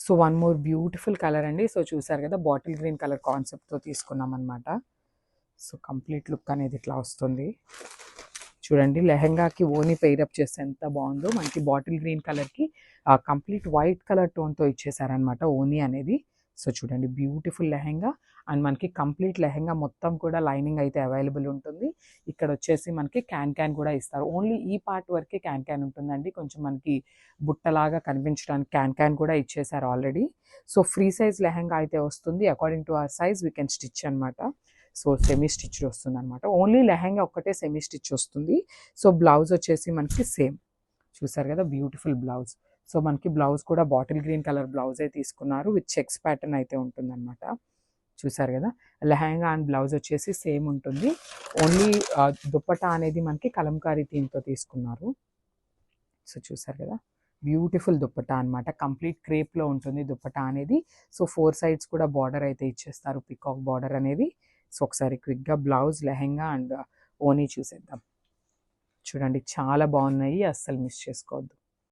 So one more beautiful colour అండి. So చూసారు కదా, బాటిల్ గ్రీన్ కలర్ కాన్సెప్ట్తో తీసుకున్నాం అనమాట. సో కంప్లీట్ లుక్ అనేది ఇట్లా వస్తుంది. చూడండి, లెహెంగాకి ఓని పెయిరప్ చేస్తే ఎంత బాగుందో. మనకి బాటిల్ గ్రీన్ కలర్కి కంప్లీట్ వైట్ కలర్ టోన్తో ఇచ్చేసారనమాట ఓని అనేది. సో చూడండి, బ్యూటిఫుల్ లెహెంగా. అండ్ మనకి కంప్లీట్ లెహెంగా మొత్తం కూడా లైనింగ్ అయితే అవైలబుల్ ఉంటుంది. ఇక్కడ వచ్చేసి మనకి క్యాన్ కూడా ఇస్తారు. ఓన్లీ ఈ పార్ట్ వరకే క్యాన్ ఉంటుందండి. కొంచెం మనకి బుట్టలాగా కనిపించడానికి క్యాన్ కూడా ఇచ్చేసారు already. So free size lehenga అయితే వస్తుంది. According to our size we can stitch అనమాట. సో సెమీ స్టిచ్ వస్తుంది అనమాట. ఓన్లీ లెహెంగా ఒక్కటే సెమీ స్టిచ్ వస్తుంది. సో బ్లౌజ్ వచ్చేసి మనకి సేమ్. చూసారు కదా, బ్యూటిఫుల్ బ్లౌజ్. సో మనకి బ్లౌజ్ కూడా బాటిల్ గ్రీన్ కలర్ బ్లౌజే తీసుకున్నారు. విత్ చెక్స్ ప్యాటర్న్ అయితే ఉంటుందన్నమాట. చూసారు కదా, లెహంగా అండ్ బ్లౌజ్ వచ్చేసి సేమ్ ఉంటుంది. ఓన్లీ దుప్పటా అనేది మనకి కలంకారీ థీమ్తో తీసుకున్నారు. సో చూసారు కదా, బ్యూటిఫుల్ దుప్పటా అనమాట. కంప్లీట్ క్రేప్లో ఉంటుంది దుప్పటా అనేది. సో 4 సైడ్స్ కూడా బార్డర్ అయితే ఇచ్చేస్తారు, పికాక్ బార్డర్ అనేది. సో ఒకసారి క్విక్గా బ్లౌజ్, లెహంగా అండ్ ఓనీ చూసేద్దాం. చూడండి, చాలా బాగున్నాయి, అస్సలు మిస్ చేసుకోవద్దు.